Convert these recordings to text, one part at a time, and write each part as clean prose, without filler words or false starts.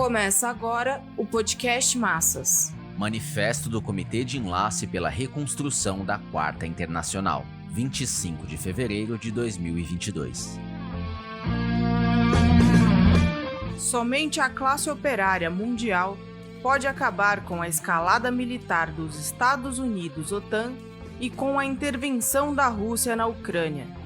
Começa agora o podcast Massas. Manifesto do Comitê de Enlace pela Reconstrução da Quarta Internacional, 25 de fevereiro de 2022. Somente a classe operária mundial pode acabar com a escalada militar dos Estados Unidos, OTAN, e com a intervenção da Rússia na Ucrânia.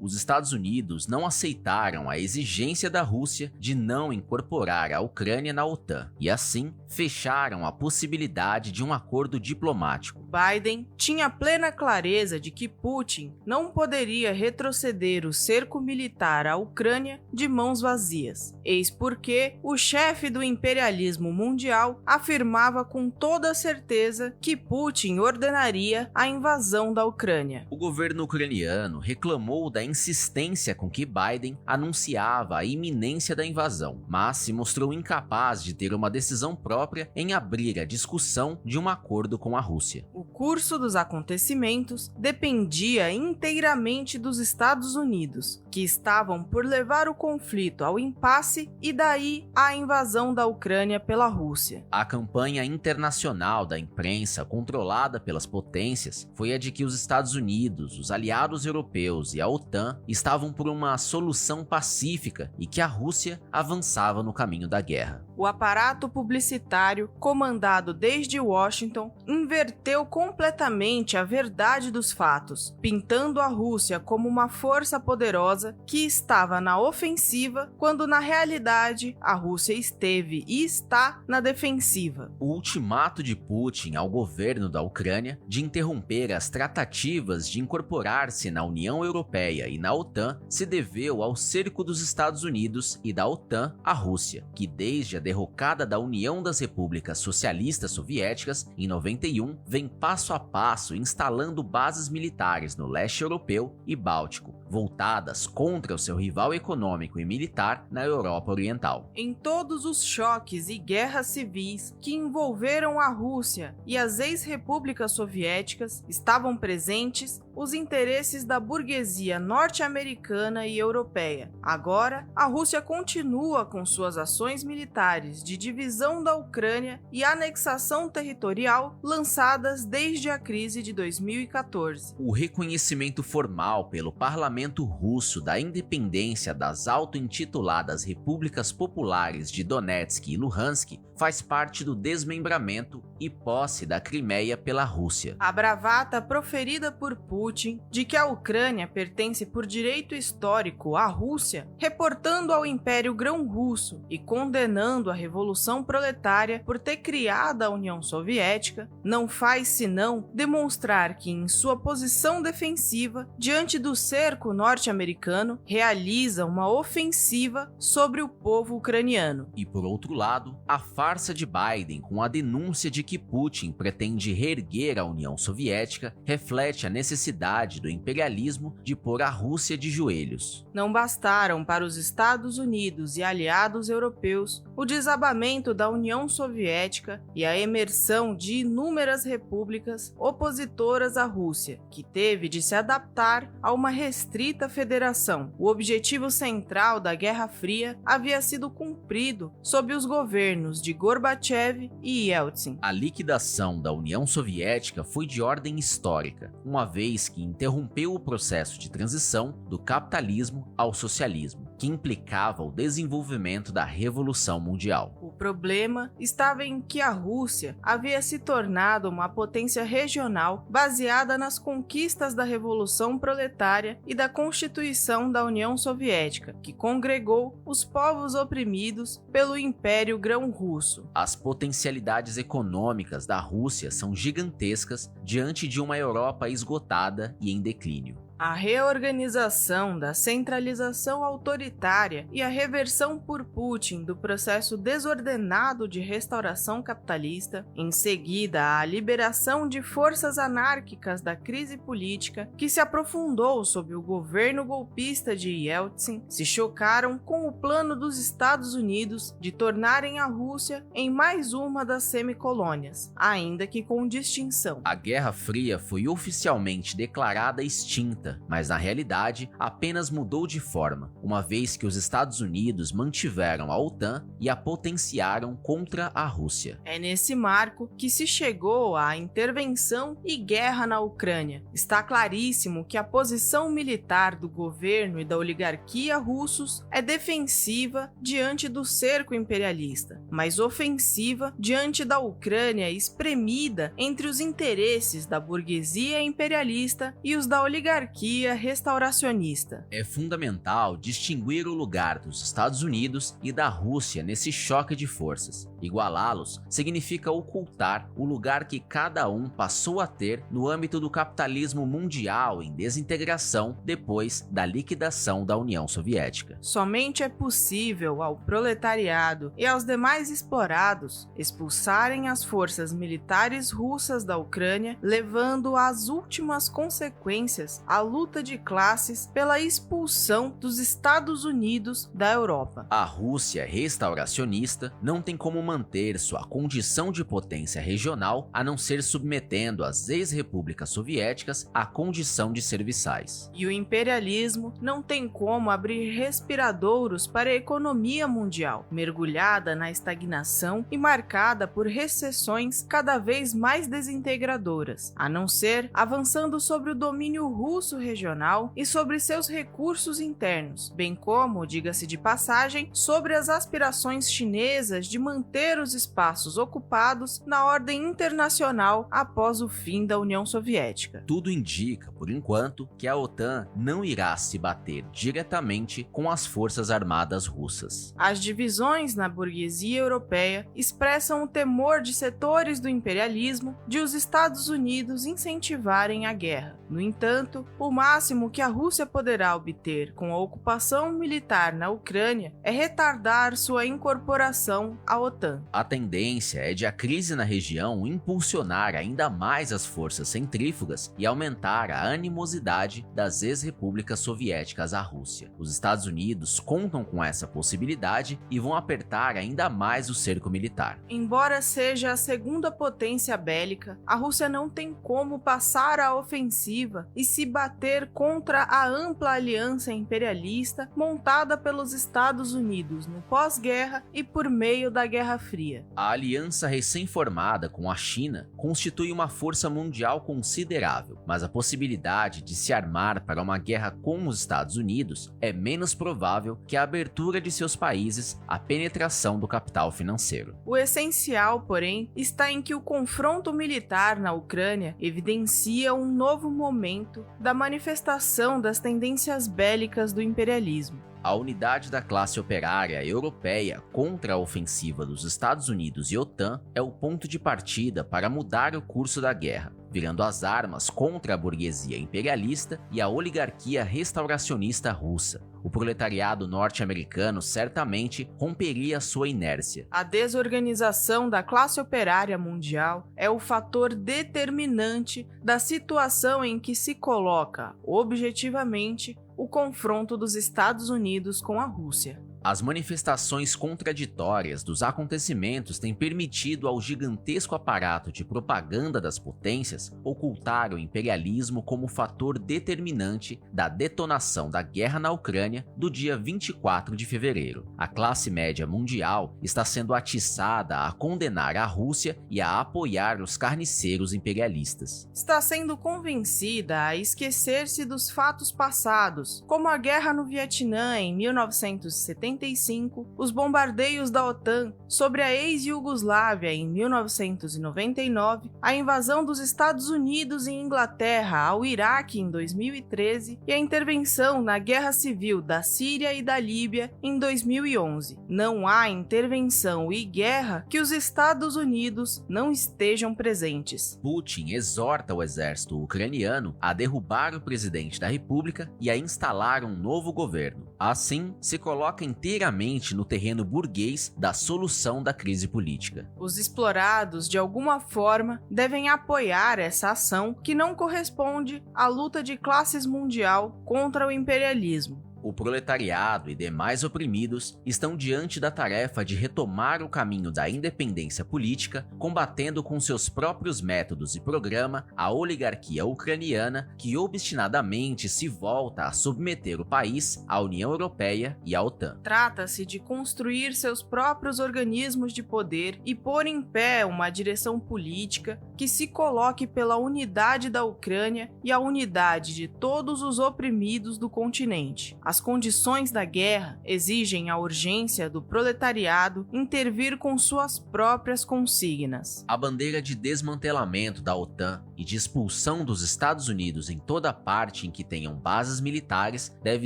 Os Estados Unidos não aceitaram a exigência da Rússia de não incorporar a Ucrânia na OTAN e, assim, fecharam a possibilidade de um acordo diplomático. Biden tinha plena clareza de que Putin não poderia retroceder o cerco militar à Ucrânia de mãos vazias. Eis porque o chefe do imperialismo mundial afirmava com toda certeza que Putin ordenaria a invasão da Ucrânia. O governo ucraniano reclamou da insistência com que Biden anunciava a iminência da invasão, mas se mostrou incapaz de ter uma decisão própria em abrir a discussão de um acordo com a Rússia. O curso dos acontecimentos dependia inteiramente dos Estados Unidos, que estavam por levar o conflito ao impasse e daí à invasão da Ucrânia pela Rússia. A campanha internacional da imprensa controlada pelas potências foi a de que os Estados Unidos, os aliados europeus e a OTAN estavam por uma solução pacífica e que a Rússia avançava no caminho da guerra. O aparato publicitário, comandado desde Washington, inverteu completamente a verdade dos fatos, pintando a Rússia como uma força poderosa que estava na ofensiva, quando na realidade a Rússia esteve e está na defensiva. O ultimato de Putin ao governo da Ucrânia de interromper as tratativas de incorporar-se na União Europeia e na OTAN se deveu ao cerco dos Estados Unidos e da OTAN à Rússia, que desde a derrocada da União das Repúblicas Socialistas Soviéticas em 91 vem passo a passo instalando bases militares no leste europeu e báltico, voltadas contra o seu rival econômico e militar na Europa Oriental. Em todos os choques e guerras civis que envolveram a Rússia e as ex-repúblicas soviéticas, estavam presentes os interesses da burguesia norte-americana e europeia. Agora, a Rússia continua com suas ações militares de divisão da Ucrânia e anexação territorial lançadas desde a crise de 2014. O reconhecimento formal pelo parlamento russo da independência das auto-intituladas repúblicas populares de Donetsk e Luhansk faz parte do desmembramento e posse da Crimeia pela Rússia. A bravata proferida por Putin de que a Ucrânia pertence por direito histórico à Rússia, reportando ao Império Grão-Russo e condenando a Revolução Proletária por ter criado a União Soviética, não faz senão demonstrar que, em sua posição defensiva, diante do cerco norte-americano, realiza uma ofensiva sobre o povo ucraniano. E, por outro lado, a farsa de Biden com a denúncia de que Putin pretende reerguer a União Soviética reflete a necessidade do imperialismo de pôr a Rússia de joelhos. Não bastaram para os Estados Unidos e aliados europeus o desabamento da União Soviética e a emersão de inúmeras repúblicas opositoras à Rússia, que teve de se adaptar a uma restrita federação. O objetivo central da Guerra Fria havia sido cumprido sob os governos de Gorbachev e Yeltsin. A liquidação da União Soviética foi de ordem histórica, uma vez que interrompeu o processo de transição do capitalismo ao socialismo, que implicava o desenvolvimento da Revolução Mundial. O problema estava em que a Rússia havia se tornado uma potência regional baseada nas conquistas da Revolução Proletária e da Constituição da União Soviética, que congregou os povos oprimidos pelo Império Grão-Russo. As potencialidades econômicas da Rússia são gigantescas diante de uma Europa esgotada e em declínio. A reorganização da centralização autoritária e a reversão por Putin do processo desordenado de restauração capitalista, em seguida a liberação de forças anárquicas da crise política que se aprofundou sob o governo golpista de Yeltsin, se chocaram com o plano dos Estados Unidos de tornarem a Rússia em mais uma das semicolônias, ainda que com distinção. A Guerra Fria foi oficialmente declarada extinta, mas na realidade apenas mudou de forma, uma vez que os Estados Unidos mantiveram a OTAN e a potenciaram contra a Rússia. É nesse marco que se chegou à intervenção e guerra na Ucrânia. Está claríssimo que a posição militar do governo e da oligarquia russos é defensiva diante do cerco imperialista, mas ofensiva diante da Ucrânia espremida entre os interesses da burguesia imperialista e os da oligarquia restauracionista. É fundamental distinguir o lugar dos Estados Unidos e da Rússia nesse choque de forças. Igualá-los significa ocultar o lugar que cada um passou a ter no âmbito do capitalismo mundial em desintegração depois da liquidação da União Soviética. Somente é possível ao proletariado e aos demais explorados expulsarem as forças militares russas da Ucrânia, levando às últimas consequências a luta de classes pela expulsão dos Estados Unidos da Europa. A Rússia restauracionista não tem como manter sua condição de potência regional a não ser submetendo as ex-repúblicas soviéticas à condição de serviçais. E o imperialismo não tem como abrir respiradouros para a economia mundial, mergulhada na estagnação e marcada por recessões cada vez mais desintegradoras, a não ser avançando sobre o domínio russo regional e sobre seus recursos internos, bem como, diga-se de passagem, sobre as aspirações chinesas de manter os espaços ocupados na ordem internacional após o fim da União Soviética. Tudo indica, por enquanto, que a OTAN não irá se bater diretamente com as forças armadas russas. As divisões na burguesia europeia expressam o temor de setores do imperialismo de os Estados Unidos incentivarem a guerra. No entanto, o máximo que a Rússia poderá obter com a ocupação militar na Ucrânia é retardar sua incorporação à OTAN. A tendência é de a crise na região impulsionar ainda mais as forças centrífugas e aumentar a animosidade das ex-repúblicas soviéticas à Rússia. Os Estados Unidos contam com essa possibilidade e vão apertar ainda mais o cerco militar. Embora seja a segunda potência bélica, a Rússia não tem como passar à ofensiva e se bater contra a ampla aliança imperialista montada pelos Estados Unidos no pós-guerra e por meio da Guerra Fria. A aliança recém-formada com a China constitui uma força mundial considerável, mas a possibilidade de se armar para uma guerra com os Estados Unidos é menos provável que a abertura de seus países à penetração do capital financeiro. O essencial, porém, está em que o confronto militar na Ucrânia evidencia um novo momento da manifestação das tendências bélicas do imperialismo. A unidade da classe operária europeia contra a ofensiva dos Estados Unidos e OTAN é o ponto de partida para mudar o curso da guerra, virando as armas contra a burguesia imperialista e a oligarquia restauracionista russa. O proletariado norte-americano certamente romperia sua inércia. A desorganização da classe operária mundial é o fator determinante da situação em que se coloca, objetivamente, o confronto dos Estados Unidos com a Rússia. As manifestações contraditórias dos acontecimentos têm permitido ao gigantesco aparato de propaganda das potências ocultar o imperialismo como fator determinante da detonação da guerra na Ucrânia do dia 24 de fevereiro. A classe média mundial está sendo atiçada a condenar a Rússia e a apoiar os carniceiros imperialistas. Está sendo convencida a esquecer-se dos fatos passados, como a guerra no Vietnã em 1970 1985, os bombardeios da OTAN sobre a ex-Iugoslávia em 1999, a invasão dos Estados Unidos e Inglaterra ao Iraque em 2013 e a intervenção na Guerra Civil da Síria e da Líbia em 2011. Não há intervenção e guerra que os Estados Unidos não estejam presentes. Putin exorta o exército ucraniano a derrubar o presidente da República e a instalar um novo governo. Assim, se coloca inteiramente no terreno burguês da solução da crise política. Os explorados, de alguma forma, devem apoiar essa ação que não corresponde à luta de classes mundial contra o imperialismo. O proletariado e demais oprimidos estão diante da tarefa de retomar o caminho da independência política, combatendo com seus próprios métodos e programa a oligarquia ucraniana que obstinadamente se volta a submeter o país à União Europeia e à OTAN. Trata-se de construir seus próprios organismos de poder e pôr em pé uma direção política que se coloque pela unidade da Ucrânia e a unidade de todos os oprimidos do continente. As condições da guerra exigem a urgência do proletariado intervir com suas próprias consignas. A bandeira de desmantelamento da OTAN e de expulsão dos Estados Unidos em toda parte em que tenham bases militares deve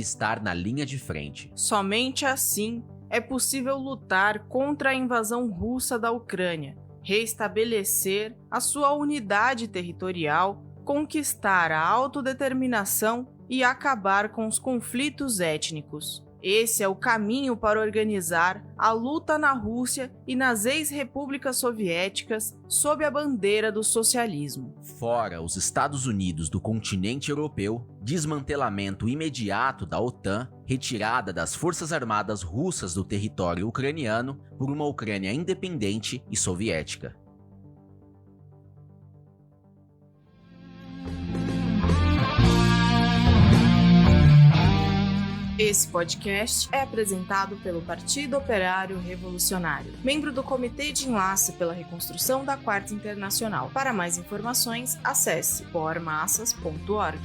estar na linha de frente. Somente assim é possível lutar contra a invasão russa da Ucrânia, restabelecer a sua unidade territorial, conquistar a autodeterminação e acabar com os conflitos étnicos. Esse é o caminho para organizar a luta na Rússia e nas ex-repúblicas soviéticas sob a bandeira do socialismo. Fora os Estados Unidos do continente europeu, desmantelamento imediato da OTAN, retirada das forças armadas russas do território ucraniano por uma Ucrânia independente e soviética. Esse podcast é apresentado pelo Partido Operário Revolucionário, membro do Comitê de Enlace pela Reconstrução da Quarta Internacional. Para mais informações, acesse pormassas.org.